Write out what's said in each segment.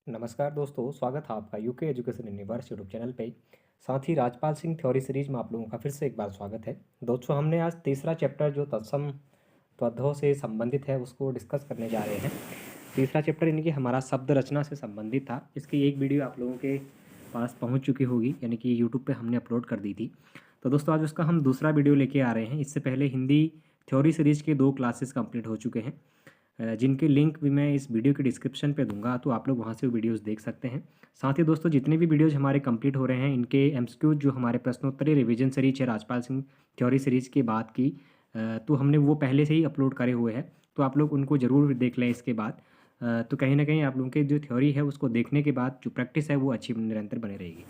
नमस्कार दोस्तों, स्वागत है आपका UK education universe YouTube channel पे। साथ ही राजपाल सिंह थ्योरी सीरीज में आप लोगों का फिर से एक बार स्वागत है। दोस्तों, हमने आज तीसरा चैप्टर जो तत्सम तद्भव से संबंधित है उसको डिस्कस करने जा रहे हैं। तीसरा चैप्टर यानी कि हमारा शब्द रचना से संबंधित था। इसकी एक वीडियो आप लोगों के पास पहुँच चुकी होगी, यानी कि यूट्यूब पर हमने अपलोड कर दी थी। तो दोस्तों, आज उसका हम दूसरा वीडियो लेके आ रहे हैं। इससे पहले हिंदी थ्योरी सीरीज के 2 क्लासेस कंप्लीट हो चुके हैं, जिनके लिंक भी मैं इस वीडियो के डिस्क्रिप्शन पे दूंगा, तो आप लोग वहाँ से वो वीडियोस देख सकते हैं। साथ ही दोस्तों, जितने भी वीडियोज हमारे कंप्लीट हो रहे हैं, इनके एमसीक्यू जो हमारे प्रश्नोत्तरी रिवीजन सीरीज है राजपाल सिंह थ्योरी सीरीज की बात की, तो हमने वो पहले से ही अपलोड करे हुए हैं, तो आप लोग उनको ज़रूर देख लें। इसके बाद तो कहीं ना कहीं आप लोगों की जो थ्योरी है उसको देखने के बाद जो प्रैक्टिस है वो अच्छी निरंतर बनी रहेगी।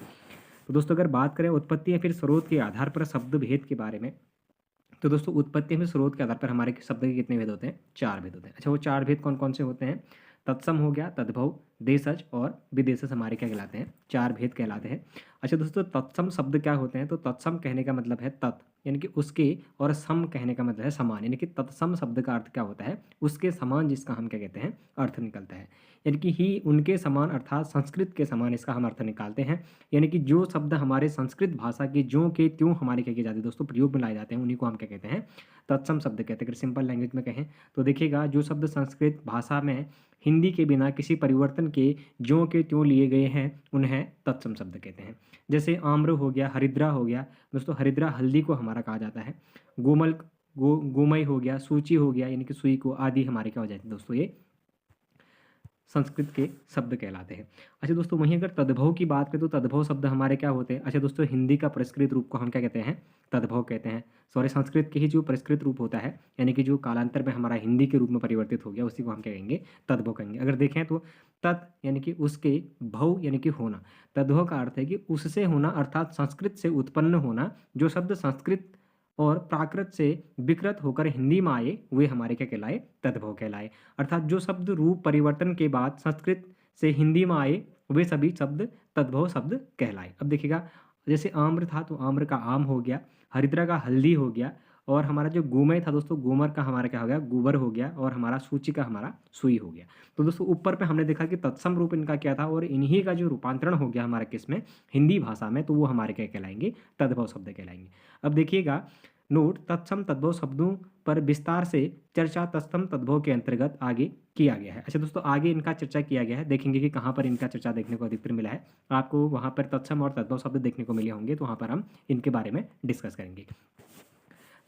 तो दोस्तों, अगर बात करें उत्पत्ति या फिर स्रोत के आधार पर शब्द भेद के बारे में, तो दोस्तों उत्पत्ति में स्रोत के आधार पर हमारे शब्द के कितने भेद होते हैं? 4 भेद होते हैं। अच्छा, वो 4 भेद कौन कौन से होते हैं? तत्सम हो गया, तद्भव, देशज और विदेशज हमारे क्या कहलाते हैं? 4 भेद कहलाते हैं। अच्छा दोस्तों, तत्सम शब्द क्या होते हैं? तो तत्सम कहने का मतलब है तत्, यानी कि उसके, और सम कहने का मतलब है समान, यानी कि तत्सम शब्द का अर्थ क्या होता है? उसके समान, जिसका हम क्या कहते हैं? अर्थ निकलता है। यानी कि ही उनके समान, अर्थात संस्कृत के समान इसका हम अर्थ निकालते हैं। यानी कि जो शब्द हमारे संस्कृत भाषा के ज्यों के त्यों हमारे क्या किए जाते हैं दोस्तों, प्रयोग में लाए जाते हैं, उन्हीं को हम क्या कहते हैं? तत्सम शब्द कहते हैं। अगर सिंपल लैंग्वेज में कहें तो देखिएगा, जो शब्द संस्कृत भाषा में हिंदी के बिना किसी परिवर्तन के ज्यों के त्यों लिए गए हैं, उन्हें तत्सम शब्द कहते हैं। जैसे आम्र हो गया, हरिद्रा हो गया दोस्तों, हरिद्रा हल्दी को हमारा कहा जाता है। गोमल, गोमय हो गया, सूची हो गया, यानी कि सुई को, आदि हमारे क्या हो जाते हैं दोस्तों? ये संस्कृत के शब्द कहलाते हैं। अच्छा दोस्तों, वहीं अगर तद्भव की बात करें तो तद्भव शब्द हमारे क्या होते हैं? अच्छा दोस्तों, हिंदी का परिष्कृत रूप को हम क्या कहते हैं? तद्भव कहते हैं। सॉरी, संस्कृत के ही जो परिष्कृत रूप होता है, यानी कि जो कालांतर में हमारा हिंदी के रूप में परिवर्तित हो गया, उसी को हम क्या कहेंगे? तद्भव कहेंगे। अगर देखें तो तत् यानी कि उसके, भव यानी कि होना। तद्भव का अर्थ है कि उससे होना, अर्थात संस्कृत से उत्पन्न होना। जो शब्द संस्कृत और प्राकृत से विकृत होकर हिंदी में आए, वे हमारे क्या कहलाए? तद्भव कहलाए। अर्थात जो शब्द रूप परिवर्तन के बाद संस्कृत से हिंदी में आए, वे सभी शब्द तद्भव शब्द कहलाए। अब देखिएगा, जैसे आम्र था तो आम्र का आम हो गया, हरिद्रा का हल्दी हो गया, और हमारा जो गोमय था दोस्तों, गोमर का हमारा क्या हो गया? गोबर हो गया, और हमारा सूची का हमारा सुई हो गया। तो दोस्तों, ऊपर पे हमने देखा कि तत्सम रूप इनका क्या था, और इन्हीं का जो रूपांतरण हो गया हमारा किस में? हिंदी भाषा में, तो वो हमारे क्या कहलाएंगे? तद्भव शब्द कहलाएंगे। अब देखिएगा, नोट, तत्सम तद्भव शब्दों पर विस्तार से चर्चा तत्सम तद्भव के अंतर्गत आगे किया गया है। अच्छा दोस्तों, आगे इनका चर्चा किया गया है, देखेंगे कि कहाँ पर इनका चर्चा देखने को अधिकतर मिला है। आपको वहाँ पर तत्सम और तद्भव शब्द देखने को मिले होंगे, तो वहाँ पर हम इनके बारे में डिस्कस करेंगे।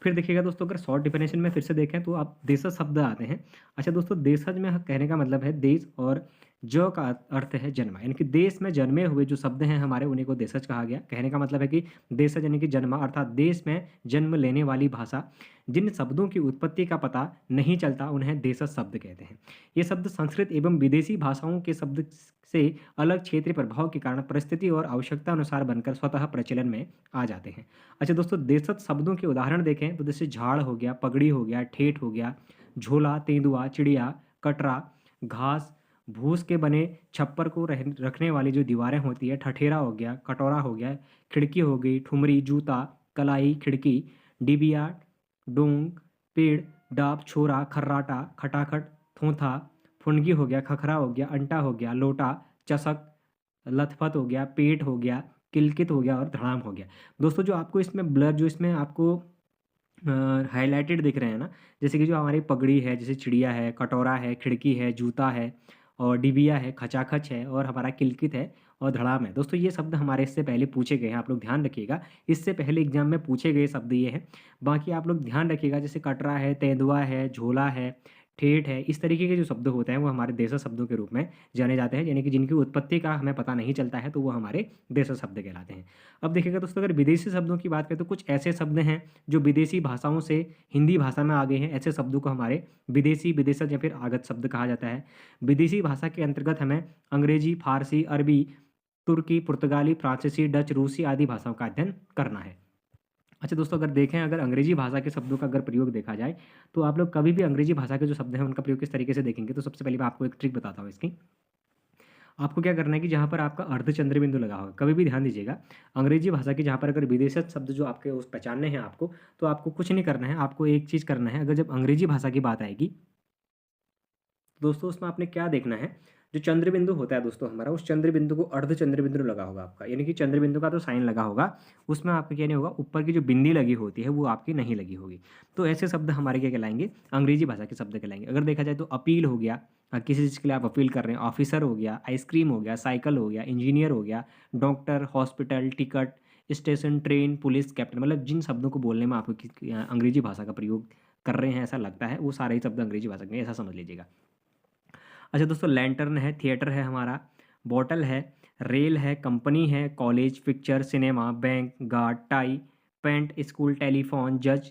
फिर देखिएगा दोस्तों, अगर शॉर्ट डिफिनेशन में फिर से देखें तो आप देशज शब्द आते हैं। अच्छा दोस्तों, देशज में कहने का मतलब है देश, और जो का अर्थ है जन्मा, यानी कि देश में जन्मे हुए जो शब्द हैं हमारे, उन्हीं को देशज कहा गया। कहने का मतलब है कि देशज यानी कि जन्मा, अर्थात देश में जन्म लेने वाली भाषा। जिन शब्दों की उत्पत्ति का पता नहीं चलता, उन्हें देशज शब्द कहते हैं। ये शब्द संस्कृत एवं विदेशी भाषाओं के शब्द से अलग क्षेत्रीय प्रभाव के कारण परिस्थिति और आवश्यकता अनुसार बनकर स्वतः प्रचलन में आ जाते हैं। अच्छा दोस्तों, देशज शब्दों के उदाहरण देखें तो जैसे झाड़ हो गया, पगड़ी हो गया, ठेठ हो गया, झोला, तेंदुआ, चिड़िया, कटरा, घास, भूस के बने छप्पर को रखने वाली जो दीवारें होती है, ठठेरा हो गया, कटोरा हो गया, खिड़की हो गई, ठुमरी, जूता, कलाई, खिड़की, डिबिया, डोंग, पेड़, डाब, छोरा, खर्राटा, खटाखट, थोथा, फुनगी हो गया, खखरा हो गया, अंटा हो गया, लोटा, चषक, लथपथ हो गया, पेट हो गया, किलकित हो गया, और धड़ाम हो गया। दोस्तों, जो आपको इसमें ब्लर, जो इसमें आपको हाइलाइटेड दिख रहे हैं ना, जैसे कि जो हमारी पगड़ी है, जैसे चिड़िया है, कटोरा है, खिड़की है, जूता है, और डिबिया है, खचाखच है, और हमारा किलकित है, और धड़ाम है। दोस्तों, ये शब्द हमारे इससे पहले पूछे गए हैं, आप लोग ध्यान रखिएगा। इससे पहले एग्जाम में पूछे गए शब्द ये हैं। बाकी आप लोग ध्यान रखिएगा, जैसे कटरा है, तेंदुआ है, झोला है, ठेठ है, इस तरीके के जो शब्द होते हैं वो हमारे देशज शब्दों के रूप में जाने जाते हैं, यानी कि जिनकी उत्पत्ति का हमें पता नहीं चलता है, तो वो हमारे देशज शब्द कहलाते हैं। अब देखिएगा दोस्तों, अगर विदेशी शब्दों की बात करें तो कुछ ऐसे शब्द हैं जो विदेशी भाषाओं से हिंदी भाषा में आ गए हैं। ऐसे शब्दों को हमारे विदेशी, विदेशज या फिर आगत शब्द कहा जाता है। विदेशी भाषा के अंतर्गत हमें अंग्रेजी, फारसी, अरबी, तुर्की, पुर्तगाली, फ्रांसीसी, डच, रूसी आदि भाषाओं का अध्ययन करना है। अच्छा दोस्तों, अगर देखें, अगर अंग्रेजी भाषा के शब्दों का अगर प्रयोग देखा जाए, तो आप लोग कभी भी अंग्रेजी भाषा के जो शब्द हैं उनका प्रयोग किस तरीके से देखेंगे, तो सबसे पहले मैं आपको एक ट्रिक बताता हूँ इसकी। आपको क्या करना है कि जहाँ पर आपका अर्धचंद्र बिंदु लगा होगा, कभी भी ध्यान दीजिएगा, अंग्रेजी भाषा की जहाँ पर अगर विदेशज शब्द जो आपके उस पहचानने हैं आपको, तो आपको कुछ नहीं करना है। आपको एक चीज़ करना है, अगर जब अंग्रेजी भाषा की बात आएगी, दोस्तों उसमें आपने क्या देखना है, जो चंद्र बिंदु होता है दोस्तों हमारा, उस चंद्र बिंदु को अर्ध चंद्र बिंदु लगा होगा आपका, यानी कि चंद्र बिंदु का तो साइन लगा होगा, उसमें आपका क्या नहीं होगा, ऊपर की जो बिंदी लगी होती है वो आपकी नहीं लगी होगी। तो ऐसे शब्द हमारे क्या कहलाएंगे, अंग्रेजी भाषा के शब्द कहलाएंगे। अगर देखा जाए तो अपील हो गया, किसी चीज़ के लिए आप अपील कर रहे हैं, ऑफिसर हो गया, आइसक्रीम हो गया, साइकिल हो गया, इंजीनियर हो गया, doctor, hospital, ticket, station, train, police, captain, मतलब जिन शब्दों को बोलने में आपको अंग्रेजी भाषा का प्रयोग कर रहे हैं ऐसा लगता है, वो सारे ही शब्द अंग्रेजी भाषा के हैं, ऐसा समझ लीजिएगा। अच्छा दोस्तों, लैंटर्न है, थिएटर है हमारा, बॉटल है, रेल है, कंपनी है, college, picture, cinema, bank, guard, tie, pant, school, telephone, जज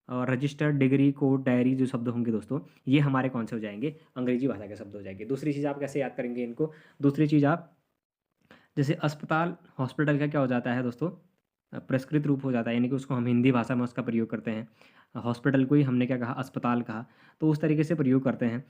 और रजिस्टर, डिग्री, कोर्ट, डायरी, जो शब्द होंगे दोस्तों ये हमारे कौन से हो जाएंगे, अंग्रेजी भाषा के शब्द हो जाएंगे। दूसरी चीज़ आप कैसे याद करेंगे इनको, दूसरी चीज़ आप जैसे अस्पताल, हॉस्पिटल का क्या हो जाता है दोस्तों, प्रस्कृत रूप हो जाता है, यानी कि उसको हम हिंदी भाषा में उसका प्रयोग करते हैं। हॉस्पिटल को ही हमने क्या कहा, अस्पताल कहा, तो उस तरीके से प्रयोग करते हैं।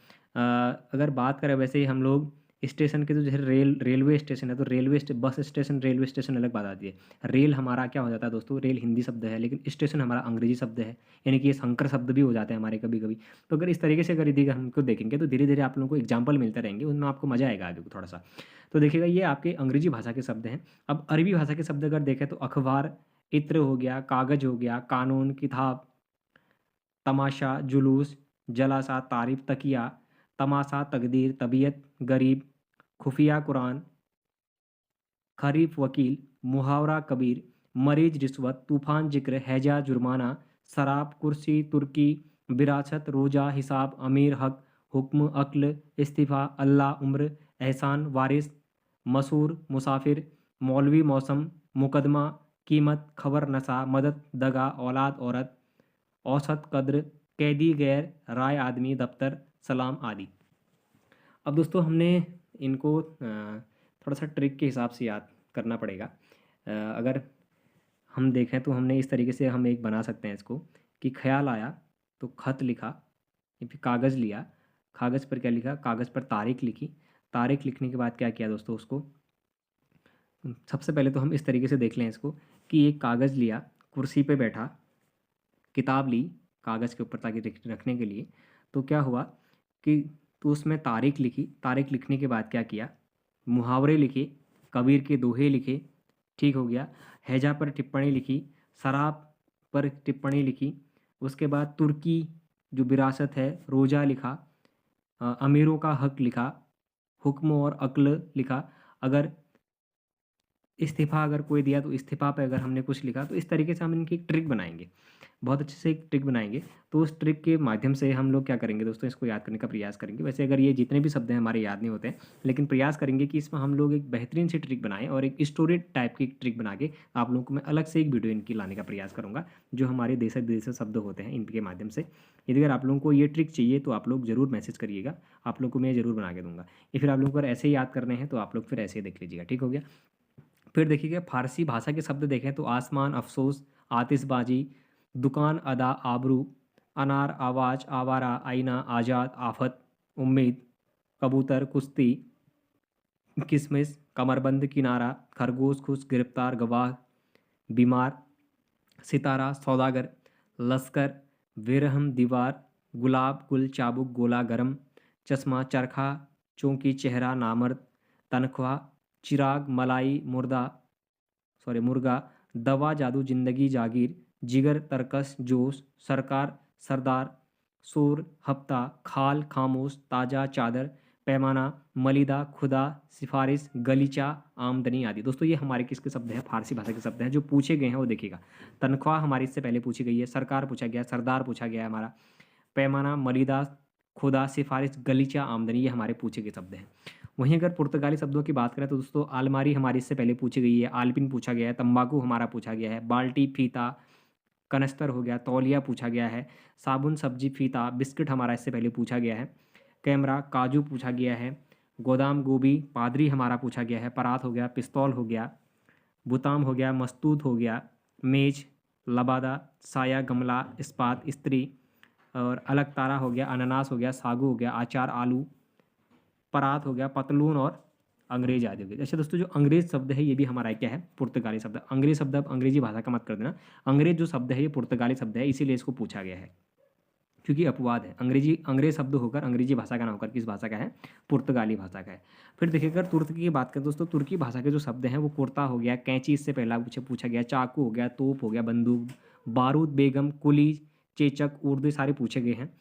अगर बात करें वैसे ही हम लोग स्टेशन के, तो जैसे रेलवे स्टेशन है, तो बस स्टेशन, रेलवे स्टेशन अलग बात आती है। रेल हमारा क्या हो जाता है दोस्तों, रेल हिंदी शब्द है, लेकिन स्टेशन हमारा अंग्रेजी शब्द है, यानी कि ये संकर शब्द भी हो जाते हैं हमारे कभी कभी। तो अगर इस तरीके से अगर यदि हमको देखेंगे तो धीरे धीरे आप लोगों को एग्जाम्पल मिलते रहेंगे, उनमें आपको मजा आएगा आगे को थोड़ा सा। तो देखिएगा ये आपके अंग्रेजी भाषा के शब्द हैं। अब अरबी भाषा के शब्द अगर देखें तो अखबार, इत्र हो गया, कागज हो गया, कानून, किताब, तमाशा, जुलूस, जलासा, तारीफ, तकिया, तमाशा, तकदीर, तबीयत, गरीब, खुफिया, कुरान, खरीफ, वकील, मुहावरा, कबीर, मरीज, रिश्वत, तूफान, जिक्र, हैजा, जुर्माना, शराब, कुर्सी, तुर्की, विरासत, रोजा, हिसाब, अमीर, हक, हुक्म, अक्ल, इस्तीफ़ा, अल्लाह, उम्र, एहसान, वारिस, मसूर, मुसाफिर, मौलवी, मौसम, मुकदमा, कीमत, खबर, नशा, मदद, दगा, औलाद, औरत, औसत, कद्र, कैदी, गैर, राय, आदमी, दफ्तर, सलाम आदि। अब दोस्तों हमने इनको थोड़ा सा ट्रिक के हिसाब से याद करना पड़ेगा। अगर हम देखें तो हमने इस तरीके से हम एक बना सकते हैं इसको, कि ख्याल आया तो खत लिखा, या फिर कागज़ लिया, कागज़ पर क्या लिखा, कागज़ पर तारीख लिखी, तारीख लिखने के बाद क्या किया दोस्तों उसको, सबसे पहले तो हम इस तरीके से देख लें इसको, कि एक कागज़ लिया, कुर्सी पे बैठा, किताब ली कागज़ के ऊपर ताकि रखने के लिए, तो क्या हुआ कि तो उसमें तारीख लिखी, तारीख लिखने के बाद क्या किया, मुहावरे लिखे, कबीर के दोहे लिखे, ठीक हो गया, हैजा पर टिप्पणी लिखी, शराब पर टिप्पणी लिखी, उसके बाद तुर्की जो विरासत है, रोज़ा लिखा, अमीरों का हक लिखा, हुक्म और अक्ल लिखा, अगर इस्तीफ़ा अगर कोई दिया तो इस्तीफ़ा पे अगर हमने कुछ लिखा, तो इस तरीके से हम इनकी एक ट्रिक बनाएंगे, बहुत अच्छे से एक ट्रिक बनाएंगे। तो उस ट्रिक के माध्यम से हम लोग क्या करेंगे दोस्तों, इसको याद करने का प्रयास करेंगे। वैसे अगर ये जितने भी शब्द हैं हमारे याद नहीं होते हैं, लेकिन प्रयास करेंगे कि इसमें हम लोग एक बेहतरीन सी ट्रिक बनाएं, और एक स्टोरी टाइप की ट्रिक बना के आप लोगों को मैं अलग से एक वीडियो इनकी लाने का प्रयास करूँगा, जो हमारे देश विदेशी शब्द होते हैं इनके माध्यम से। यदि अगर आप लोगों को ये ट्रिक चाहिए तो आप लोग ज़रूर मैसेज करिएगा, आप लोग को मैं ज़रूर बना के दूंगा। या फिर आप लोगों को अगर ऐसे ही याद करने हैं तो आप लोग फिर ऐसे ही देख लीजिएगा, ठीक हो गया। फिर देखिएगा फारसी भाषा के शब्द देखें तो आसमान, अफसोस, आतिशबाजी, दुकान, अदा, आबरू, अनार, आवाज़, आवारा, आईना, आज़ाद, आफत, उम्मीद, कबूतर, कुश्ती, किसमिस, कमरबंद, किनारा, खरगोश, खुश, गिरफ्तार, गवाह, बीमार, सितारा, सौदागर, लश्कर, विरहम, दीवार, गुलाब, गुल, चाबुक, गोला, गरम, चश्मा, चरखा, चौकी, चेहरा, नामर्द, तनख्वाह, चिराग, मलाई, मुर्गा, दवा, जादू, जिंदगी, जागीर, जिगर, तरकस, जोश, सरकार, सरदार, सूर, हफ्ता, खाल, खामोश, ताज़ा, चादर, पैमाना, मलिदा, खुदा, सिफारिश, गलीचा, आमदनी आदि। दोस्तों ये हमारे किसके शब्द हैं, फारसी भाषा के शब्द हैं जो पूछे गए हैं, वो देखिएगा। तनख्वाह हमारी इससे पहले पूछी गई है, सरकार पूछा गया, सरदार पूछा गया है हमारा, पैमाना, मलिदा, खुदा, सिफारिश, गलीचा, आमदनी, ये हमारे पूछे गए शब्द हैं। वहीं अगर पुर्तगाली शब्दों की बात करें तो दोस्तों आलमारी हमारी इससे पहले पूछी गई है, आलपिन पूछा गया है, तंबाकू हमारा पूछा गया है, बाल्टी, फीता, कनस्तर हो गया, तौलिया पूछा गया है, साबुन, सब्जी, फीता, बिस्किट हमारा इससे पहले पूछा गया है, कैमरा, काजू पूछा गया है, गोदाम, गोभी, पादरी हमारा पूछा गया है, परात हो गया, पिस्तौल हो गया, बुताम हो गया, मस्तूत हो गया, मेज, लबादा, साया, गमला, इस्पात, स्त्री, और अलग तारा हो गया, अनानास हो गया, सागू हो गया, आचार, आलू, परात हो गया, पतलून और अंग्रेज आदि हो गए। अच्छा दोस्तों जो अंग्रेज शब्द है ये भी हमारा क्या है, पुर्तगाली शब्द। अंग्रेज शब्द अब अंग्रेजी भाषा का मत कर देना, अंग्रेज जो शब्द है ये पुर्तगाली शब्द है, इसीलिए इसको पूछा गया है। क्योंकि अपवाद है, अंग्रेज शब्द होकर अंग्रेजी भाषा का ना होकर किस भाषा का है, पुर्तगाली भाषा का है। फिर देखिए अगर तुर्की की बात करें दोस्तों, तुर्की भाषा के जो शब्द हैं वो कुर्ता हो गया, कैंची इससे पहला पूछा गया, चाकू हो गया, तोप हो गया, बंदूक, बारूद, बेगम, कुली, चेचक, उर्दू, सारे पूछे गए हैं।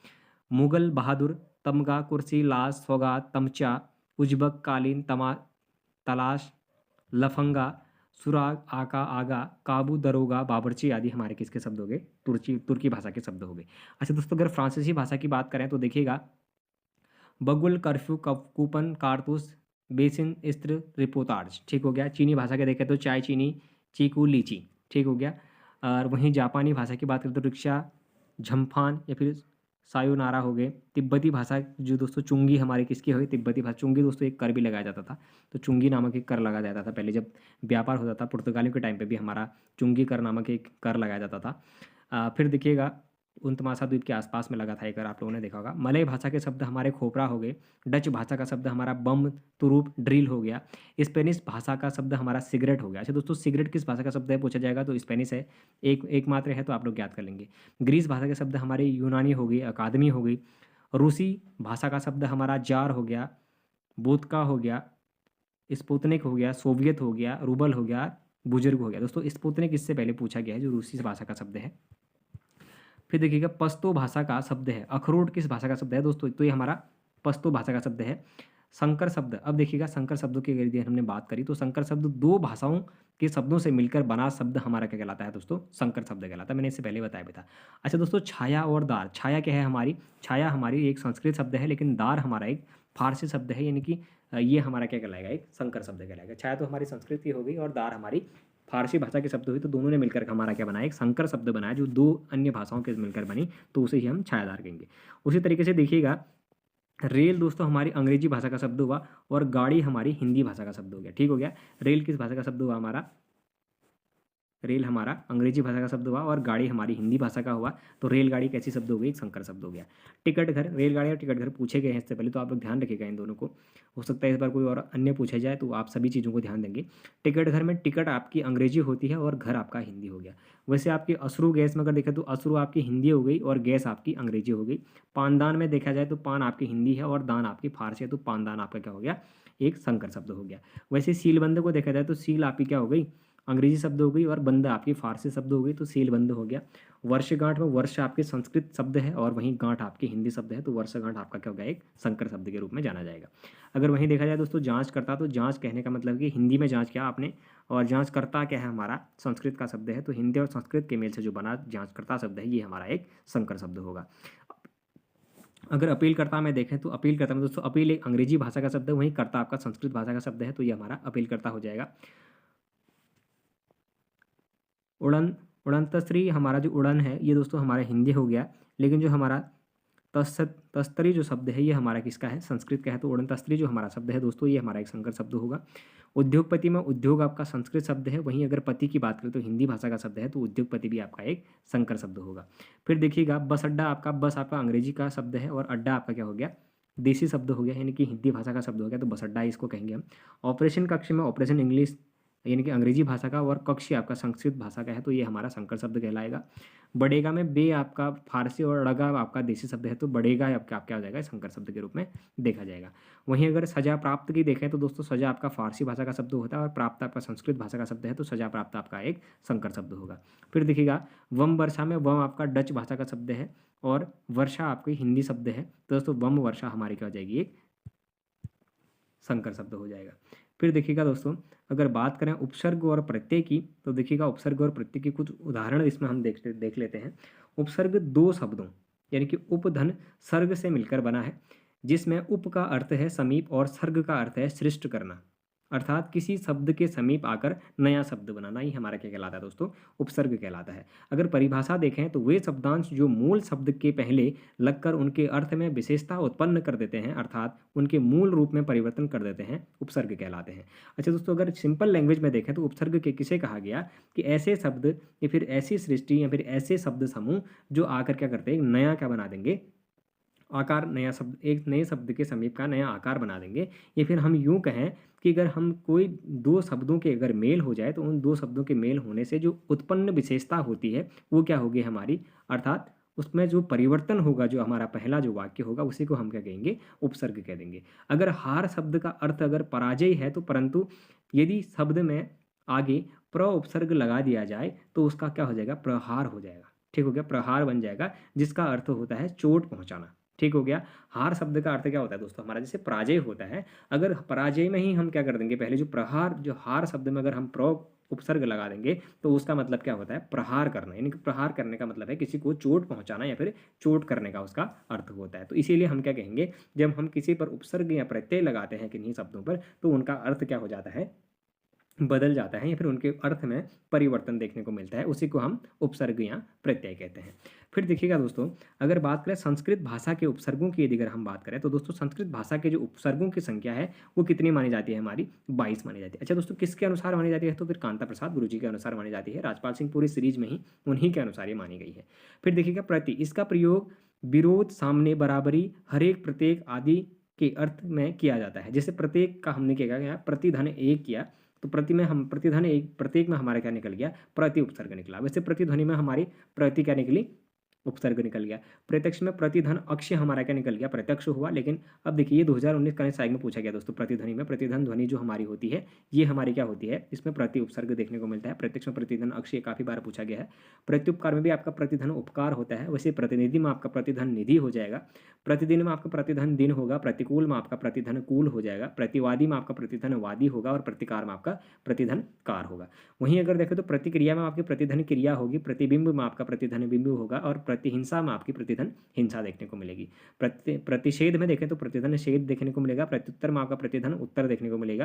मुगल, बहादुर, तमगा, कुर्सी, लाश, सौगात, तमचा, उज्बक, कालीन, तलाश, लफंगा, सुराग, आका, आगा, काबू, दरोगा, बाबरची आदि हमारे किसके शब्द हो गए, तुर्की भाषा के शब्द हो गए। अच्छा दोस्तों अगर फ्रांसीसी भाषा की बात करें तो देखिएगा बगुल, कर्फ्यू, कूपन, कारतूस, बेसिन, इस्त्र, रिपोर्टाज, ठीक हो गया। चीनी भाषा के देखें तो चाय, चीनी, चीकू, लीची, ठीक हो गया। और वहीं जापानी भाषा की बात करें तो रिक्शा, झम्फान या फिर सायोनारा हो गए। तिब्बती भाषा जो दोस्तों चुंगी हमारी किसकी हो गई, तिब्बती भाषा। चुंगी दोस्तों एक कर भी लगाया जाता था, तो चुंगी नामक एक कर लगाया जाता था पहले जब व्यापार होता था, पुर्तगालियों के टाइम पे भी हमारा चुंगी कर नामक एक कर लगाया जाता था। फिर देखिएगा उनतमासा द्वीप के आसपास में लगा था एक कर, आप लोगों ने देखा होगा। मलय भाषा के शब्द हमारे खोपरा हो गए। डच भाषा का शब्द हमारा बम, तुरूप, ड्रिल हो गया। स्पेनिश भाषा का शब्द हमारा सिगरेट हो गया। अच्छा दोस्तों सिगरेट किस भाषा का शब्द है पूछा जाएगा तो स्पेनिश है, एकमात्र है तो आप लोग याद कर लेंगे। ग्रीस भाषा के शब्द हमारे यूनानी हो गई, अकादमी हो गई। रूसी भाषा का शब्द हमारा जार हो गया, बोतका हो गया, स्पुतनिक हो गया, सोवियत हो गया, रूबल हो गया, बुजुर्ग हो गया। दोस्तों स्पुतनिक इससे पहले पूछा गया है जो रूसी भाषा का शब्द है। फिर देखिएगा पश्तो भाषा का शब्द है। अखरोट किस भाषा का शब्द है दोस्तों, तो ये हमारा पश्तो भाषा का शब्द है। संकर शब्द, अब देखिएगा संकर शब्दों की अगर हमने बात करी तो संकर शब्द दो भाषाओं के शब्दों से मिलकर बना शब्द हमारा क्या कहलाता है दोस्तों, संकर शब्द कहलाता है। मैंने इससे पहले बताया भी था। अच्छा दोस्तों छाया और दार, छाया क्या है हमारी, छाया हमारी एक संस्कृत शब्द है, लेकिन दार हमारा एक फारसी शब्द है, यानी कि ये हमारा क्या कहलाएगा, एक संकर शब्द कहलाएगा। छाया तो हमारी संस्कृत की हो गई और दार हमारी फारसी भाषा के शब्द हुई, तो दोनों ने मिलकर हमारा क्या बनाया, एक संकर शब्द बनाया जो दो अन्य भाषाओं के मिलकर बनी, तो उसे ही हम छायादार कहेंगे। उसी तरीके से देखिएगा रेल दोस्तों हमारी अंग्रेजी भाषा का शब्द हुआ और गाड़ी हमारी हिंदी भाषा का शब्द हो गया, ठीक हो गया। रेल किस भाषा का शब्द हुआ हमारा, रेल हमारा अंग्रेजी भाषा का शब्द हुआ और गाड़ी हमारी हिंदी भाषा का हुआ, तो रेलगाड़ी कैसी शब्द हो गई, एक संकर शब्द हो गया। टिकट घर, रेलगाड़ी और टिकट घर पूछे गए हैं इससे पहले, तो आप लोग ध्यान रखिएगा इन दोनों को। हो सकता है इस बार कोई और अन्य पूछा जाए तो आप सभी चीज़ों को ध्यान देंगे। टिकट घर में टिकट आपकी अंग्रेजी होती है और घर आपका हिंदी हो गया। वैसे आपकी अश्रु गैस में अगर देखें तो अश्रु आपकी हिंदी हो गई और गैस आपकी अंग्रेजी हो गई। पानदान में देखा जाए तो पान आपकी हिंदी है और दान आपकी फारसी है, तो पानदान आपका क्या हो गया, एक संकर शब्द हो गया। वैसे सीलबंद को देखा जाए तो सील आपकी क्या हो गई, अंग्रेजी शब्द हो गई और बंद आपकी फारसी शब्द हो गई, तो सीलबंद हो गया। वर्षगांठ में वर्ष आपके संस्कृत शब्द है और वहीं गांठ आपकी हिंदी शब्द है, तो वर्षगांठ आपका क्या हो गया, एक संकर शब्द के रूप में जाना जाएगा। अगर वहीं देखा जाए दोस्तों जांच करता, तो जांच कहने का मतलब कि हिंदी में जांच किया आपने, और जांच करता क्या है हमारा संस्कृत का शब्द है, तो हिंदी और संस्कृत के मेल से जो बना जांच करता शब्द है ये हमारा एक संकर शब्द होगा। अगर अपील करता में देखें तो अपील करता में दोस्तों अपील एक अंग्रेजी भाषा का शब्द है, वहीं करता आपका संस्कृत भाषा का शब्द है, तो ये हमारा अपील करता हो जाएगा। उड़नतस्त्री हमारा जो उड़न है ये दोस्तों हमारा हिंदी हो गया, लेकिन जो हमारा तस्तरी जो शब्द है ये हमारा किसका है, संस्कृत का है, तो उड़नतस्त्री जो हमारा शब्द है दोस्तों ये हमारा एक संकर शब्द होगा। उद्योगपति में उद्योग आपका संस्कृत शब्द है, वहीं अगर पति की बात करें तो हिंदी भाषा का शब्द है, तो उद्योगपति भी आपका एक संकर शब्द होगा। फिर देखिएगा बस अड्डा आपका, बस आपका अंग्रेजी का शब्द है और अड्डा आपका क्या हो गया, देसी शब्द हो गया, यानी कि हिंदी भाषा का शब्द हो गया, तो बस अड्डा इसको कहेंगे हम। ऑपरेशन कक्ष में ऑपरेशन इंग्लिश यानी कि अंग्रेजी भाषा का और कक्ष आपका संस्कृत भाषा का है, तो ये हमारा संकर शब्द कहलाएगा। बड़ेगा में बे आपका फारसी और अड़गा आपका देसी शब्द है, तो बड़ेगा आपका क्या हो जाएगा, संकर शब्द के रूप में देखा जाएगा। वहीं अगर सजा प्राप्त की देखें तो दोस्तों सजा आपका फारसी भाषा का शब्द होता है और प्राप्त आपका संस्कृत भाषा का शब्द है, तो सजा प्राप्त आपका एक संकर शब्द होगा। फिर देखिएगा वम वर्षा में वम आपका डच भाषा का शब्द है और वर्षा आपकी हिंदी शब्द है, तो दोस्तों वम वर्षा हमारी क्या हो जाएगी, एक संकर शब्द हो जाएगा। फिर देखिएगा दोस्तों अगर बात करें उपसर्ग और प्रत्यय की, तो देखिएगा उपसर्ग और प्रत्यय की कुछ उदाहरण इसमें हम देख लेते हैं। उपसर्ग दो शब्दों यानी कि उपधन सर्ग से मिलकर बना है, जिसमें उप का अर्थ है समीप और सर्ग का अर्थ है सृष्ट करना, अर्थात किसी शब्द के समीप आकर नया शब्द बनाना ही हमारा क्या कहलाता है दोस्तों, उपसर्ग कहलाता है। अगर परिभाषा देखें तो वे शब्दांश जो मूल शब्द के पहले लगकर उनके अर्थ में विशेषता उत्पन्न कर देते हैं, अर्थात उनके मूल रूप में परिवर्तन कर देते हैं, उपसर्ग कहलाते हैं। अच्छा दोस्तों अगर सिंपल लैंग्वेज में देखें तो उपसर्ग के किसे कहा गया कि ऐसे शब्द या फिर ऐसी सृष्टि या फिर ऐसे शब्द समूह जो आकर क्या करते हैं, नया क्या बना देंगे, आकार, नया शब्द, एक नए शब्द के समीप का नया आकार बना देंगे। या फिर हम यूँ कहें कि अगर हम कोई दो शब्दों के अगर मेल हो जाए तो उन दो शब्दों के मेल होने से जो उत्पन्न विशेषता होती है वो क्या होगी हमारी, अर्थात उसमें जो परिवर्तन होगा, जो हमारा पहला जो वाक्य होगा, उसी को हम क्या कहेंगे, उपसर्ग कह देंगे। अगर हार शब्द का अर्थ अगर पराजय है तो, परंतु यदि शब्द में आगे प्र उपसर्ग लगा दिया जाए तो उसका क्या हो जाएगा, प्रहार हो जाएगा। ठीक हो गया, प्रहार बन जाएगा, जिसका अर्थ होता है चोट पहुंचाना। ठीक हो गया। हार शब्द का अर्थ क्या होता है दोस्तों, हमारा जैसे पराजय होता है, अगर पराजय में ही हम क्या कर देंगे, पहले जो प्रहार, जो हार शब्द में अगर हम प्र उपसर्ग लगा देंगे तो उसका मतलब क्या होता है, प्रहार करना। यानी कि प्रहार करने का मतलब है किसी को चोट पहुंचाना या फिर चोट करने का उसका अर्थ होता है। तो इसीलिए हम क्या कहेंगे, जब हम किसी पर उपसर्ग या प्रत्यय लगाते हैं किन्हीं शब्दों पर, तो उनका अर्थ क्या हो जाता है, बदल जाता है, या फिर उनके अर्थ में परिवर्तन देखने को मिलता है। उसी को हम उपसर्ग या प्रत्यय कहते हैं। फिर देखिएगा दोस्तों, अगर बात करें संस्कृत भाषा के उपसर्गों की, यदि अगर हम बात करें तो दोस्तों संस्कृत भाषा के जो उपसर्गों की संख्या है वो कितनी मानी जाती है, हमारी 22 मानी जाती है। अच्छा दोस्तों, किसके अनुसार मानी जाती है, तो फिर कांता प्रसाद गुरुजी के अनुसार मानी जाती है। राजपाल सिंह पूरी सीरीज में ही उन्हीं के अनुसार ये मानी गई है। फिर देखिएगा प्रति, इसका प्रयोग विरोध, सामने, बराबरी, हरेक, प्रत्येक आदि के अर्थ में किया जाता है। जैसे प्रत्येक का हमने क्या किया, प्रतिधन एक किया, तो प्रति में हम प्रतिधन एक, प्रत्येक में हमारा क्या निकल गया, प्रति उपसर्ग निकला। वैसे प्रतिध्वनि में हमारी प्रति क्या निकली, उपसर्ग निकल गया। प्रत्यक्ष में प्रतिधन अक्ष हमारा क्या निकल गया, प्रत्यक्ष हुआ। लेकिन अब देखिए ये 2019 का साइग में पूछा गया दोस्तों, प्रतिध्वनि में प्रतिधन ध्वनि जो हमारी होती है ये हमारी क्या होती है, इसमें प्रति उपसर्ग देखने को मिलता है। प्रत्यक्ष में प्रतिधन अक्ष ये काफी बार पूछा गया है। प्रत्युपकार में भी आपका प्रतिधन उपकार होता है। वैसे प्रतिनिधि में आपका प्रतिधन निधि हो जाएगा। प्रतिदिन में आपका प्रतिधन दिन होगा। प्रतिकूल में आपका प्रतिधन कूल हो जाएगा। प्रतिवादी में आपका प्रतिधन वादी होगा। और प्रतिकार में आपका प्रतिधन कार होगा। वहीं अगर देखें तो प्रतिक्रिया में आपकी प्रतिधन क्रिया होगी। प्रतिबिंब में आपका प्रतिधन बिंब होगा। और प्रतिहिंसा में आपकी प्रतिधन हिंसा देखने को मिलेगी। प्रतिषेध में देखें तो प्रतिधन छेद देखने को मिलेगा। प्रत्युत्तर में आपका प्रतिधन उत्तर देखने को मिलेगा।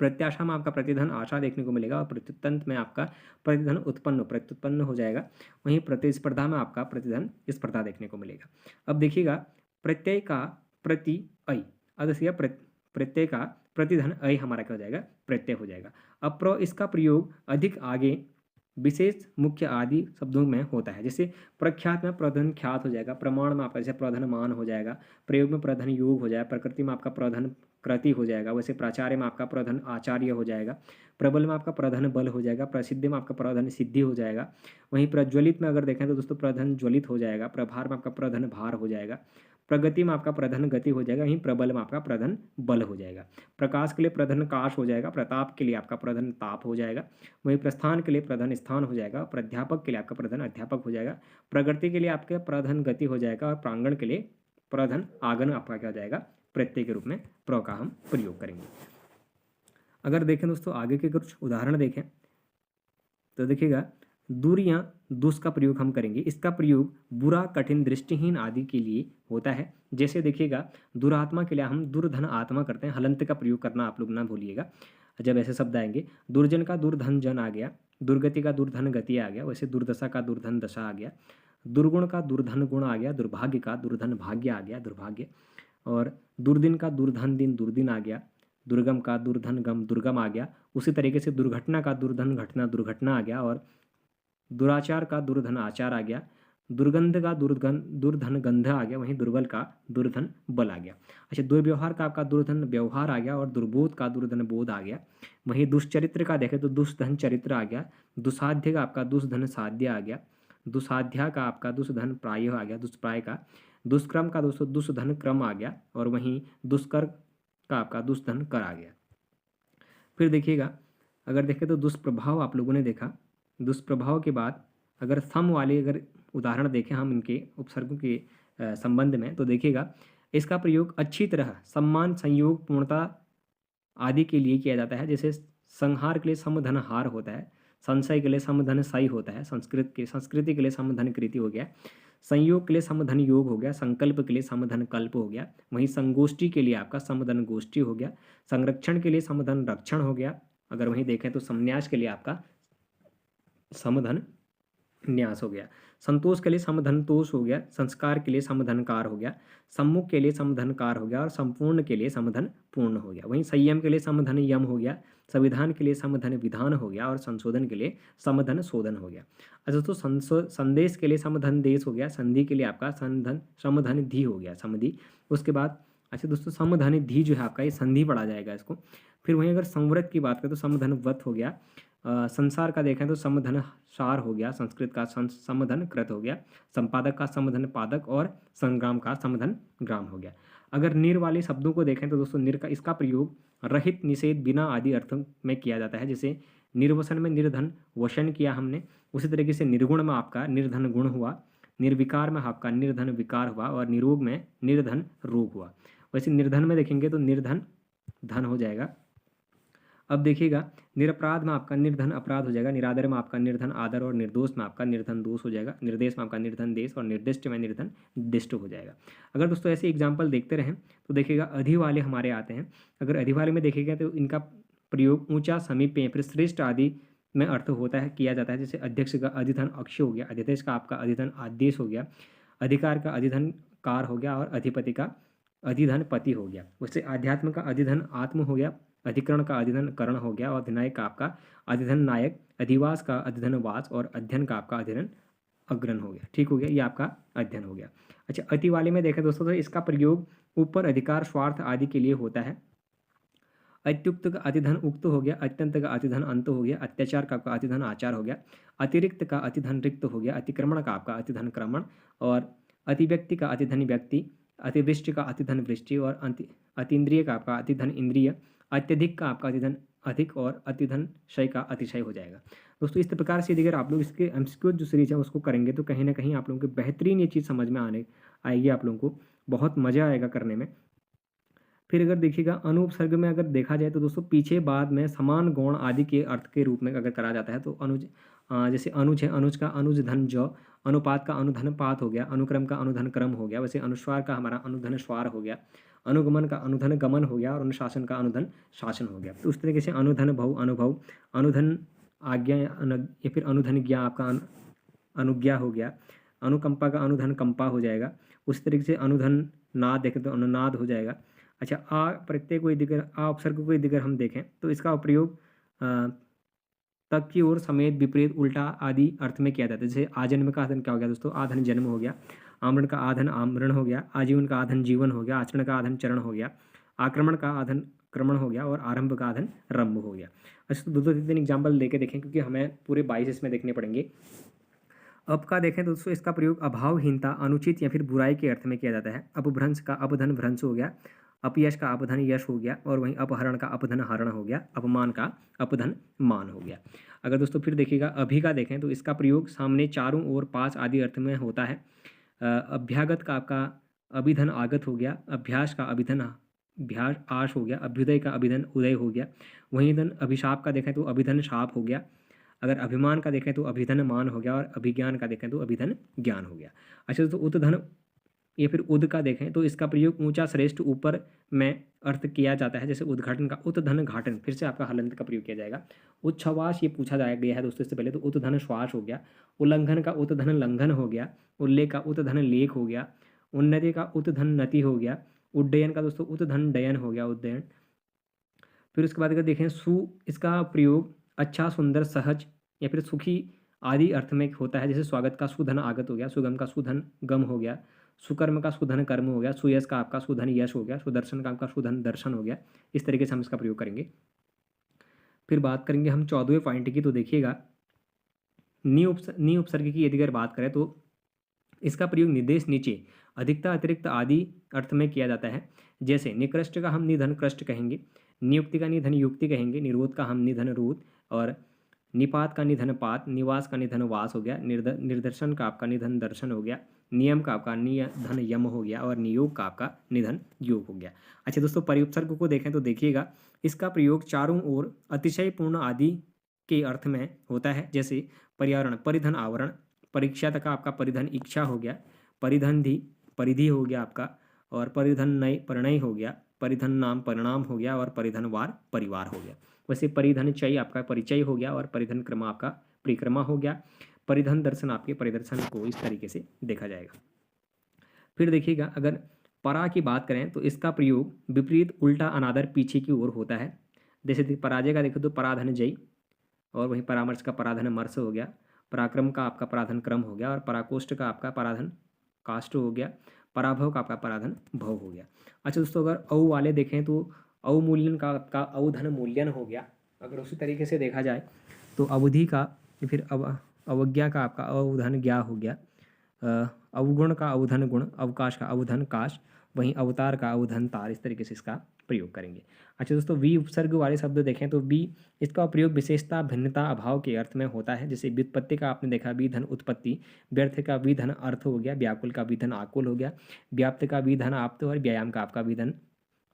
प्रत्याशा में आपका प्रतिधन आशा देखने को मिलेगा। और प्रत्युत्तंत में आपका प्रतिधन प्रत्युत्पन्न हो जाएगा। वहीं प्रतिस्पर्धा में आपका प्रतिधन स्पर्धा देखने को मिलेगा। अब देखिएगा, प्रत्यय का प्रति ऐ, अब देखिए प्रत्यय का प्रतिधन ऐ हमारा क्या हो जाएगा, प्रत्यय हो जाएगा। अब प्र, इसका प्रयोग अधिक आगे विशेष मुख्य आदि शब्दों में होता है। जैसे प्रख्यात में प्रधन ख्यात हो जाएगा। प्रमाण में आपका जैसे प्रधन मान हो जाएगा। प्रयोग में प्रधन योग हो जाएगा। प्रकृति में आपका प्रधन कृति हो जाएगा। वैसे प्राचार्य में आपका प्रधन आचार्य हो जाएगा। प्रबल में आपका प्रधन बल हो जाएगा। प्रसिद्धि में आपका प्रधन सिद्धि हो जाएगा। वहीं प्रज्वलित में अगर देखें तो दोस्तों प्रधन ज्वलित हो जाएगा। प्रभार में आपका प्रधन भार हो जाएगा। प्रगति में आपका प्रधन गति हो जाएगा। वहीं प्रबल में आपका प्रधन बल हो जाएगा। प्रकाश के लिए प्रधन काश हो जाएगा। प्रताप के लिए आपका प्रधन ताप हो जाएगा। वहीं प्रस्थान के लिए प्रधन स्थान हो जाएगा। प्राध्यापक के लिए आपका प्रधन अध्यापक हो जाएगा। प्रगति के लिए आपका प्रधन गति हो जाएगा। और प्रांगण के लिए प्रधन आगन आपका क्या हो जाएगा, प्रत्यय के रूप में प्र का हम प्रयोग करेंगे। अगर देखें दोस्तों आगे के कुछ उदाहरण देखें तो देखिएगा, दूर या दुष् का प्रयोग हम करेंगे। इसका प्रयोग बुरा, कठिन, दृष्टिहीन आदि के लिए होता है। जैसे देखिएगा, दुरात्मा के लिए हम दुर्धन आत्मा करते हैं। हलंत का प्रयोग करना आप लोग ना भूलिएगा जब ऐसे शब्द आएंगे। दुर्जन का दुर्धन जन आ गया। दुर्गति का दुर्धन गति आ गया। वैसे दुर्दशा का दुर्धन दशा आ गया। दुर्गुण का दुर्धन गुण आ गया। दुर्भाग्य का दुर्धन भाग्य आ गया, दुर्भाग्य। और दुर्दिन का दुर्धन दिन दुर्दिन आ गया। दुर्गम का दुर्धन गम दुर्गम आ गया। उसी तरीके से दुर्घटना का दुर्धन घटना दुर्घटना आ गया। और दुराचार का दुर्धन आचार आ गया। दुर्गंध का दुर्धन गंध आ गया। वहीं दुर्बल का दुर्धन बल आ गया। अच्छा, दुर्व्यवहार का आपका दुर्धन व्यवहार आ गया। और दुर्बोध का दुर्धन बोध आ गया। वहीं दुष्चरित्र का देखें तो दुष्धन चरित्र आ गया। दुसाध्य का आपका दुष्धन साध्य आ गया। दुसाध्या का आपका दुष्धन प्राय आ गया, दुष्प्राय का। दुष्क्रम का दोस्तों दुष्धन क्रम आ गया। और वहीं दुष्कर का आपका दुष्धन कर आ गया। फिर देखिएगा, अगर देखें तो दुष्प्रभाव आप लोगों ने देखा। दुष्प्रभाव के बाद अगर सम वाले अगर उदाहरण देखें हम इनके उपसर्गों के संबंध में, तो देखिएगा इसका प्रयोग अच्छी तरह, सम्मान, संयोग, पूर्णता आदि के लिए किया जाता है। जैसे संहार के लिए समधन हार होता है। संशय के लिए समधन सही होता है। संस्कृति के लिए समधन कृति हो गया। संयोग के लिए समधन योग हो गया। संकल्प के लिए समधन कल्प हो गया। वहीं संगोष्ठी के लिए आपका समधन गोष्ठी हो गया। संरक्षण के लिए समधन रक्षण हो गया। अगर वहीं देखें तो संन्यास के लिए आपका समधन न्यास हो गया। संतोष के लिए समधन तोष हो गया। संस्कार के लिए समधनकार हो गया। सम्मुख के लिए समधनकार हो गया। और संपूर्ण के लिए समधन पूर्ण हो गया। वहीं संयम के लिए समधन यम हो गया। संविधान के लिए समधन विधान हो गया। और संशोधन के लिए समधन शोधन हो गया। अच्छा, तो संदेश के लिए समधन देश हो गया। संधि के लिए आपका समधन धी हो गया, समधि। उसके बाद अच्छा दोस्तों, समधन धी जो है आपका ये संधि पढ़ा जाएगा इसको। फिर वहीं अगर संव्रत की बात करें तो समधन व्रत हो गया। संसार का देखें तो समधन सार हो गया, संस्कृत का समधन कृत हो गया, संपादक का समधन पादक और संग्राम का समधन ग्राम हो गया। अगर निर वाले शब्दों को देखें तो दोस्तों निर का इसका प्रयोग रहित, निषेध, बिना आदि अर्थों में किया जाता है। जैसे निर्वसन में निर्धन वशन किया हमने, उसी तरीके से निर्गुण में आपका निर्धन गुण हुआ, निर्विकार में आपका निर्धन विकार हुआ और निरोग में निर्धन रोग हुआ। वैसे निर्धन में देखेंगे तो निर्धन धन हो जाएगा। अब देखिएगा निरपराध में आपका निर्धन अपराध हो जाएगा, निरादर में आपका निर्धन आदर और निर्दोष में आपका निर्धन दोष हो जाएगा, निर्देश में आपका निर्धन देश और निर्दिष्ट में निर्धन दिष्ट हो जाएगा। अगर दोस्तों ऐसे एग्जाम्पल देखते रहें तो देखिएगा अधि वाले हमारे आते हैं। अगर अधि वाले में देखिएगा तो इनका प्रयोग ऊंचा, समीप या फिर श्रेष्ठ आदि में अर्थ होता है, किया जाता है। जैसे अध्यक्ष का अधिधन अक्ष हो गया, अध्यक्ष का आपका अधिधन आदेश हो गया, अधिकार का अधिधन कार हो गया और अधिपति का अधिधन पति हो गया। वैसे आध्यात्म का अधिधन आत्म हो गया, अधिकरण का अधिधन करण हो गया और अधिनायक का आपका अधिधन नायक, अधिवास का अधिधन वास और अध्ययन का आपका अधिधन अग्रहण हो गया। ठीक हो गया, ये आपका अध्ययन हो गया। अच्छा, अति वाले में देखें दोस्तों तो इसका प्रयोग ऊपर, अधिकार, स्वार्थ आदि के लिए होता है। अत्युक्त का अतिधन उक्त हो गया, अत्यंत का अतिधन अंत हो गया, अत्याचार का आपका अतिधन आचार हो गया, अतिरिक्त का अतिधन रिक्त हो गया, अतिक्रमण का आपका अतिधन क्रमण और अतिव्यक्ति का अतिधन व्यक्ति, अतिवृष्टि का अतिधन वृष्टि और अतीन्द्रिय का आपका अतिधन इंद्रिय, अत्यधिक का आपका अतिधन अधिक और अतिधन क्षय का अतिशय हो जाएगा। दोस्तों इस प्रकार से अगर आप लोग इसके एमसीक्यू जो सीरीज है उसको करेंगे तो कहीं ना कहीं आप लोगों को बेहतरीन ये चीज़ समझ में आएगी, आप लोगों को बहुत मज़ा आएगा करने में। फिर अगर देखिएगा अनुपसर्ग में अगर देखा जाए तो दोस्तों पीछे बाद में समान गौण आदि के अर्थ के रूप में अगर करा जाता है तो अनुज, जैसे अनुज है, अनुज का अनुज धन ज, अनुपात का अनुधन पात हो गया, अनुक्रम का अनुधन क्रम हो गया। वैसे अनुस्वार का हमारा अनुधन स्वार हो गया, अनुगमन का अनुधन गमन हो गया और अनुशासन का अनुधन शासन हो गया। तो उस तरीके से अनुधन भव अनुभव, अनुधन आज्ञा या फिर अनुधन ज्ञा आपका अनुज्ञा हो गया, अनुकंपा का अनुधन कंपा हो जाएगा। उस तरीके से अनुधन नाद देखें तो अनुनाद हो जाएगा। अच्छा, आ प्रत्यय कोई दिगर, आ उपसर्ग कोई दिगर हम देखें तो इसका प्रयोग तक की ओर, समेत, विपरीत, उल्टा आदि अर्थ में किया जाता है। जैसे आजन्म का आधन क्या हो गया दोस्तों, आधन जन्म हो गया, आमरण का आधन आमरण हो गया, आजीवन का आधन जीवन हो गया, आचरण का आधन चरण हो गया, आक्रमण का आधन क्रमण हो गया और आरंभ का आधन रंभ हो गया। अच्छा, तो दो तीन एग्जाम्पल लेके देखें क्योंकि हमें पूरे 22 इसमें देखने पड़ेंगे। अब का देखें दोस्तों इसका प्रयोग अभावहीनता, अनुचित या फिर बुराई के अर्थ में किया जाता है। अपभ्रंश का अपधन भ्रंश हो गया, अपयश का अपधन यश हो गया और वहीं अपहरण का अपधन हरण हो गया, अपमान का अपधन मान हो गया। अगर दोस्तों फिर देखिएगा अभि का देखें तो इसका प्रयोग सामने, चारों ओर, पास आदि अर्थ में होता है। अभ्यागत का आपका अभिधन आगत हो गया, अभ्यास का अभिधन अभ्यास आश हो गया, अभ्युदय का अभिधन उदय हो गया। वहीं धन अभिशाप का देखें तो अभिधन शाप हो गया। अगर अभिमान का देखें तो अभिधन मान हो गया और अभिज्ञान का देखें तो अभिधन ज्ञान हो गया। अच्छा, तो उतधन या फिर उद का देखें तो इसका प्रयोग ऊंचा, श्रेष्ठ, ऊपर में अर्थ किया जाता है। जैसे उद्घाटन का उतधन घाटन, फिर से आपका हलंत का प्रयोग किया जाएगा। उच्छ्वास ये पूछा गया है दोस्तों इससे पहले, तो उतधन श्वास हो गया। उल्लंघन का उतधन लंघन हो गया, उल्लेख का उतधन लेख हो गया, उन्नति का उतधन नति हो गया, उड्डयन का दोस्तों उतधन डयन हो गया, उड्डयन। फिर उसके बाद अगर देखें इसका प्रयोग अच्छा, सुंदर, सहज या फिर सुखी आदि अर्थ में होता है। जैसे स्वागत का सुधन आगत हो गया, सुगम का सुधन गम हो गया, सुकर्म का सुधन कर्म हो गया, सुयश का आपका सुधन यश हो गया, सुदर्शन का आपका सुधन दर्शन हो गया। इस तरीके से हम इसका प्रयोग करेंगे। फिर बात करेंगे हम 14वें पॉइंट की, तो देखिएगा नी उपसर्ग की यदि अगर बात करें तो इसका प्रयोग निर्देश, नीचे, अधिकता, अतिरिक्त आदि अर्थ में किया जाता है। जैसे निकृष्ट का हम निधन कृष्ट कहेंगे, नियुक्ति का निधन युक्ति कहेंगे, निरोध का हम निधन रोध और निपात का निधन पात, निवास का निधन वास हो गया, निर्दर्शन का आपका निधन दर्शन हो गया, नियम का आपका निधन यम हो गया और नियोग का आपका निधन योग हो गया। अच्छा दोस्तों, परिउपसर्ग को देखें तो देखिएगा इसका प्रयोग चारों ओर, अतिशयपूर्ण आदि के अर्थ में होता है। जैसे पर्यावरण, परिधन आवरण, परीक्षा तक आपका परिधन इच्छा हो गया, परिधन धी परिधि हो गया आपका और परिधन नय परिणय हो गया, परिधन नाम परिणाम हो गया और परिधन वार परिवार हो गया। वैसे परिधन चय आपका परिचय हो गया और परिधन क्रमा आपका परिक्रमा हो गया, परिधन दर्शन आपके परिदर्शन को इस तरीके से देखा जाएगा। फिर देखिएगा अगर परा की बात करें तो इसका प्रयोग विपरीत, उल्टा, अनादर, पीछे की ओर होता है। जैसे पराजय का देखो तो पराधन जय और वहीं परामर्श का पराधन मर्श हो गया, पराक्रम का आपका पराधन क्रम हो गया और पराकोष्ठ का आपका पराधन काष्ठ हो गया, पराभव का आपका पराधन भव हो गया। अच्छा दोस्तों, अगर औ वाले देखें तो अवमूल्यन का आपका अवधन मूल्यन हो गया। अगर उसी तरीके से देखा जाए तो अवधि का या फिर अवज्ञा का आपका अवधन ज्ञा हो गया। अवगुण का अवधन गुण, अवकाश का अवधन काश, वहीं अवतार का अवधन तार, इस तरीके से इसका प्रयोग करेंगे। अच्छा दोस्तों, वी उपसर्ग वाले शब्द देखें तो वी इसका प्रयोग विशेषता, भिन्नता, अभाव के अर्थ में होता है। जैसे व्युत्पत्ति का आपने देखा वी धन उत्पत्ति, व्यर्थ का वी धन अर्थ हो गया, व्याकुल का वी धन आकुल हो गया, व्याप्त का वी धन आप्त और व्यायाम का आपका वी धन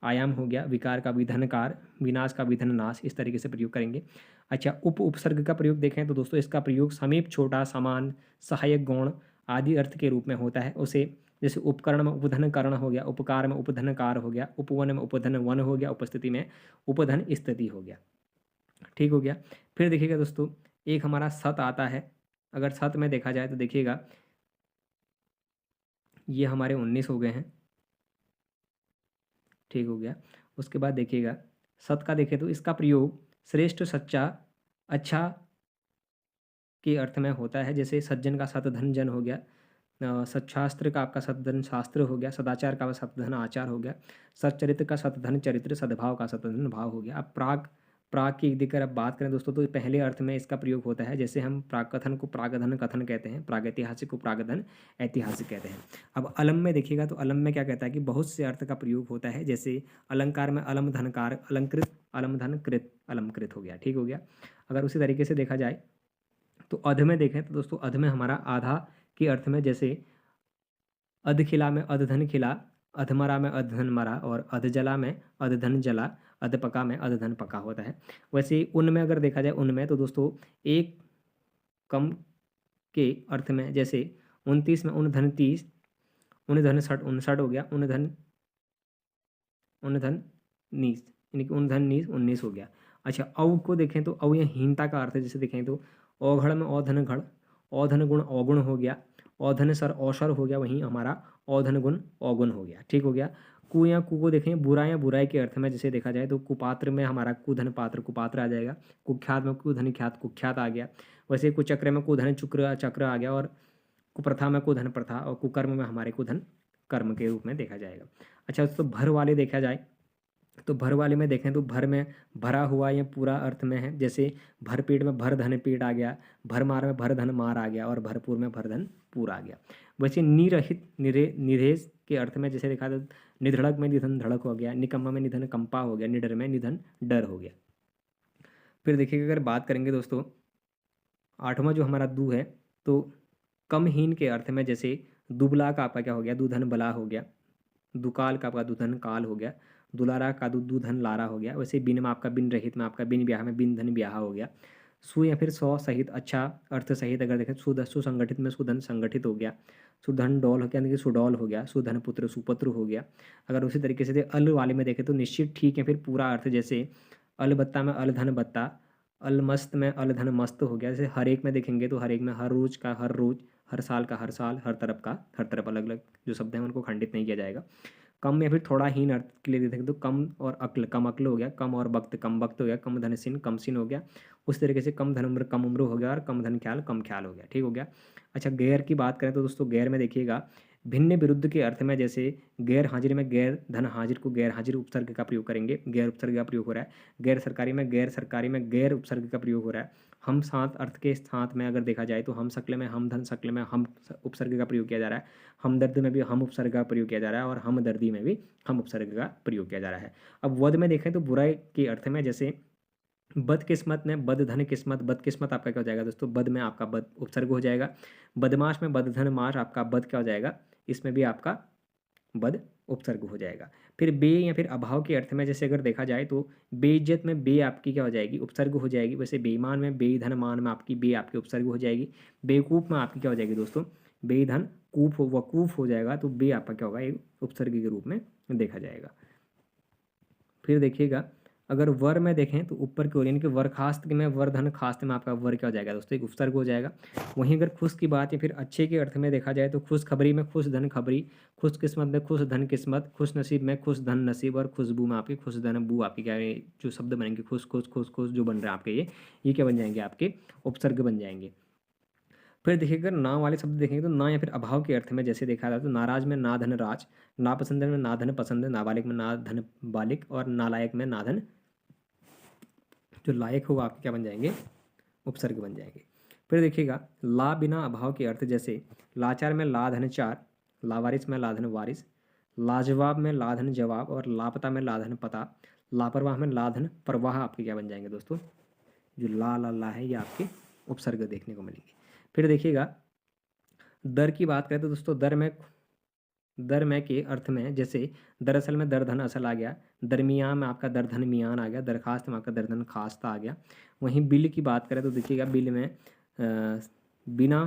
आयाम हो गया, विकार का विधनकार, विनाश का विधन नाश, इस तरीके से प्रयोग करेंगे। अच्छा, उपसर्ग का प्रयोग देखें तो दोस्तों इसका प्रयोग समीप, छोटा, समान, सहायक गौण आदि अर्थ के रूप में होता है। उसे जैसे उपकरण में उपधन कर्ण हो गया, उपकार में उपधन कार हो गया, उपवन में उपधन वन हो गया, उपस्थिति में उपधन स्थिति हो गया। ठीक हो गया। फिर देखिएगा दोस्तों, एक हमारा सत आता है। अगर सत में देखा जाए तो देखिएगा ये हमारे 19 हो गए हैं। ठीक हो गया। उसके बाद देखिएगा सत का देखें तो इसका प्रयोग श्रेष्ठ, सच्चा, अच्छा के अर्थ में होता है। जैसे सज्जन का सतधन जन हो गया, सच्छास्त्र का आपका सतधन शास्त्र हो गया, सदाचार का सतधन आचार हो गया, सच्चरित्र का सतधन चरित्र, सद्भाव का सतधन भाव हो गया। अब प्राग प्राग की दिक्कत अब बात करें दोस्तों तो पहले अर्थ में इसका प्रयोग होता है। जैसे हम प्राग कथन को प्रागधन कथन कहते हैं, प्रागैतिहासिक को प्रागधन ऐतिहासिक कहते हैं। अब अलम में देखिएगा तो अलम में क्या कहता है कि बहुत से अर्थ का प्रयोग होता है। जैसे अलंकार में अलम धनकार, अलंकृत, अलम धन कृत, अलमकृत हो गया। ठीक हो गया। अगर उसी तरीके से देखा जाए तो अध में देखें तो दोस्तों अध में हमारा आधा के अर्थ में, जैसे अधखिला में अधधन खिला, अधमरा में अधधन मरा और अधजला में अधधन जला, अधपका में अधधन पका होता है। वैसे ही उन में अगर देखा जाए उनमें तो दोस्तों एक कम के अर्थ में, जैसे 29 में उन धन 30, उन धन 59 हो गया, उन धन नीस, यानी कि उन धन नीस 19 हो गया। अच्छा, अव को देखें तो अव या हीनता का अर्थ है। जैसे देखें तो औघड़ में औधन घड़, औधन गुण अवगुण हो गया, औधन सर औसर हो गया, वहीं हमारा औधन गुण अवगुण हो गया। ठीक हो गया। कु या कु को देखें बुरा या बुराई के अर्थ में, जैसे देखा जाए तो कुपात्र में हमारा कुधन पात्र कुपात्र आ जाएगा, कुख्यात में कुधन ख्यात कुख्यात आ गया। वैसे कुचक्र में कुधन चुक्र चक्र आ गया, और कुप्रथा में कुधन प्रथा, और कुकर्म में हमारे कुधन कर्म के रूप में देखा जाएगा। अच्छा, तो भर वाले देखा जाए तो भर वाले में देखें तो भर में भरा हुआ या पूरा अर्थ में है। जैसे भर पेट में भर धन पेट आ गया, भर मार में भर धन मार आ गया, और भरपूर में भर धन पूरा आ गया। वैसे निरहित निरेश के अर्थ में जैसे देखा तो निधड़क में निधन धड़क हो गया, निकम्मा में निधन कंपा हो गया, निडर में निधन डर हो गया। फिर देखिए अगर बात करेंगे दोस्तों आठवां जो हमारा दू है तो कमहीन के अर्थ में, जैसे दुबला का आपका क्या हो गया, दुधन बला हो गया, दुकाल का आपका दुधन काल हो गया, दुलारा का दुधन लारा हो गया। वैसे बिन में आपका बिन रहित में आपका बिन ब्याह में बिन धन ब्याह हो गया। सु या फिर सौ सहित, अच्छा अर्थ सहित अगर देखें सुसंगठित में सुधन संगठित हो गया, सुधन डौल हो गया, यानी कि सुडौल हो गया, सुधन पुत्र सुपुत्र हो गया। अगर उसी तरीके से अल वाले में देखें तो निश्चित ठीक है फिर पूरा अर्थ, जैसे अलबत्ता में अलधन बत्ता, अलमस्त में अलधन मस्त हो गया। जैसे हर एक में देखेंगे तो हर एक में हर रोज का हर रोज, हर साल का हर साल, हर तरफ का हर तरफ, अलग अलग जो शब्द हैं उनको खंडित नहीं किया जाएगा। कम या फिर थोड़ा हीन अर्थ के लिए देखें तो कम और अक्ल, कम अक्ल हो गया, कम और वक्त, कम वक्त हो गया, कम धन सिन, कम सिन हो गया। उस तरीके से कम धन उम्र, कम उम्र हो गया, और कम धन ख्याल, कम ख्याल हो गया। ठीक हो गया। अच्छा, गैर की बात करें तो दोस्तों गैर में देखिएगा भिन्न विरुद्ध के अर्थ में, जैसे गैर हाजिर में गैर धन हाजिर को गैर हाजिर उपसर्ग का प्रयोग करेंगे, गैर उपसर्ग का प्रयोग हो रहा है। गैर सरकारी में गैर सरकारी में गैर उपसर्ग का प्रयोग हो रहा है। हम साथ अर्थ के साथ में अगर देखा जाए तो हम शक्ल में हम धन शक्ल में हम उपसर्ग का प्रयोग किया जा रहा है। हमदर्द में भी हम उपसर्ग का प्रयोग किया जा रहा है, और हमदर्दी में भी हम उपसर्ग का प्रयोग किया जा रहा है। अब वध में देखें तो बुराई के अर्थ में, जैसे बदकिस्मत में बद धन किस्मत, बदकिस्मत आपका क्या हो जाएगा दोस्तों, बद में आपका बद उपसर्ग हो जाएगा। बदमाश में बद धन माश, आपका बद क्या हो जाएगा, इसमें भी आपका बद उपसर्ग हो जाएगा। फिर बे या फिर अभाव के अर्थ में, जैसे अगर देखा जाए तो बेइज्जत में बे आपकी क्या हो जाएगी, उपसर्ग हो जाएगी। वैसे बेईमान में बेधन मान में आपकी बे आपकी उपसर्ग हो जाएगी। बेवकूफ़ में आपकी क्या हो जाएगी दोस्तों, बेधन कूफ वकूफ हो जाएगा, तो बे आपका क्या होगा, एक उपसर्ग के रूप में देखा जाएगा। फिर देखिएगा अगर वर में देखें तो ऊपर की ओर, यानी कि वरखास्त में वर्धन खास्त में आपका वर क्या हो जाएगा दोस्तों, एक उपसर्ग हो जाएगा। वहीं अगर खुश की बात या फिर अच्छे के अर्थ में देखा जाए तो खुशखबरी में खुश धन खबरी, खुश किस्मत में खुश धन किस्मत, खुश नसीब में खुश धन नसीब, और खुशबू में आपकी खुश धन बू, आपकी क्या है जो शब्द बनेंगे खुश खुश खुश खुश जो बन रहे हैं आपके ये क्या बन जाएंगे, आपके उपसर्ग बन जाएंगे। फिर देखिएगा ना वाले शब्द देखेंगे तो ना या फिर अभाव के अर्थ में, जैसे देखा जाए तो नाराज में ना धन राज, नापसंद में ना धन पसंद, नाबालिग में ना धन बालिक, और नालायक में ना धन जो लायक हो वो आपके क्या बन जाएंगे, उपसर्ग बन जाएंगे। फिर देखिएगा ला बिना अभाव के अर्थ, जैसे लाचार में ला धन चार, लावारिस में ला धन वारिस, लाजवाब में ला धन जवाब और लापता में ला धन पता, लापरवाह में ला धन परवाह आपके क्या बन जाएंगे दोस्तों, जो ला है ये आपके उपसर्ग देखने को मिलेंगे। फिर देखिएगा दर की बात करें तो दोस्तों दर में के अर्थ में, जैसे दरअसल में दर धन असल आ गया, दरमियान में आपका दर धन मियान आ गया, दरखास्त में आपका दर धन खास्ता आ गया। वहीं बिल की बात करें तो देखिएगा बिल में बिना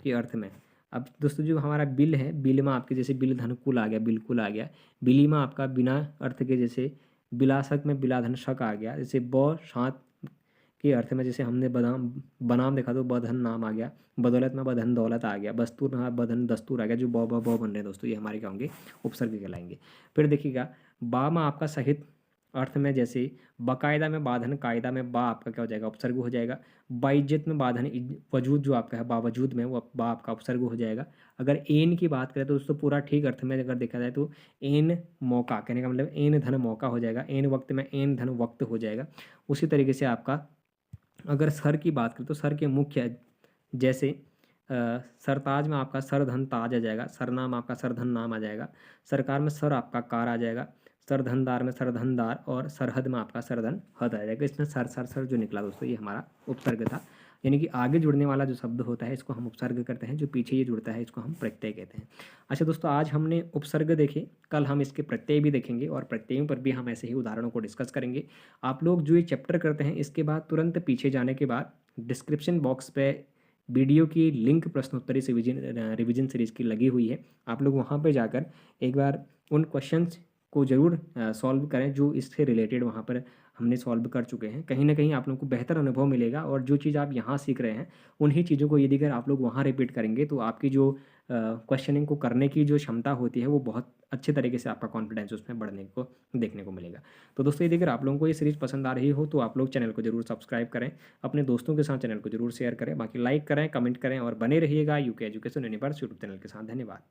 के अर्थ में, अब दोस्तों जो हमारा बिल है, बिल में आपके जैसे बिल धन कुल आ गया, बिल्कुल आ गया। बिली में आपका बिना अर्थ के जैसे बिलासक में बिलाधन शक आ गया, जैसे ब शांत के अर्थ में जैसे हमने बनाम देखा तो बधन नाम आ गया, बदौलत में बधन दौलत आ गया, बस्तूर में बधन दस्तूर आ गया, जो ब बन रहे हैं दोस्तों ये हमारे क्या होंगे, उपसर्ग कहलाएंगे। फिर देखिएगा बा में आपका सहित अर्थ में, जैसे बाकायदा में बाधन, कायदा में बा आपका क्या हो जाएगा, उपसर्ग हो जाएगा। बाइज्जत में बाधन, वजूद जो आपका है बावजूद में वो बा आपका उपसर्ग हो जाएगा। अगर एन की बात करें तो दोस्तों पूरा ठीक अर्थ में अगर देखा जाए तो एन मौका कहने का मतलब एन धन मौका हो जाएगा, एन वक्त में एन धन वक्त हो जाएगा। उसी तरीके से आपका अगर सर की बात करें तो सर के मुख्य, जैसे सरताज में आपका सरधन ताज आ जाएगा, सरनाम आपका सरधन नाम आ जाएगा, सरकार में सर आपका कार आ जाएगा, सरधनदार में सरधनदार और सरहद में आपका सरधन हद आ जाएगा। इसमें सर जो निकला दोस्तों ये हमारा उपसर्ग था, यानी कि आगे जुड़ने वाला जो शब्द होता है इसको हम उपसर्ग करते हैं, जो पीछे ये जुड़ता है इसको हम प्रत्यय कहते हैं। अच्छा दोस्तों आज हमने उपसर्ग देखे, कल हम इसके प्रत्यय भी देखेंगे और प्रत्ययों पर भी हम ऐसे ही उदाहरणों को डिस्कस करेंगे। आप लोग जो ये चैप्टर करते हैं इसके बाद तुरंत पीछे जाने के बाद डिस्क्रिप्शन बॉक्स पे वीडियो की लिंक प्रश्नोत्तरी से रिवीजन सीरीज़ की लगी हुई है, आप लोग वहाँ पर जाकर एक बार उन क्वेश्चंस को ज़रूर सॉल्व करें जो इससे रिलेटेड वहाँ पर हमने सॉल्व कर चुके हैं। कहीं ना कहीं आप लोगों को बेहतर अनुभव मिलेगा और जो चीज़ आप यहाँ सीख रहे हैं उन्हीं चीज़ों को यदि अगर आप लोग वहाँ रिपीट करेंगे तो आपकी जो क्वेश्चनिंग को करने की जो क्षमता होती है वो बहुत अच्छे तरीके से आपका कॉन्फिडेंस उसमें बढ़ने को देखने को मिलेगा। तो दोस्तों यदि अगर आप लोगों को ये सीरीज़ पसंद आ रही हो तो आप लोग चैनल को जरूर सब्सक्राइब करें, अपने दोस्तों के साथ चैनल को जरूर शेयर करें, बाकी लाइक करें, कमेंट करें और बने रहिएगा UK education universe YouTube channel के साथ। धन्यवाद।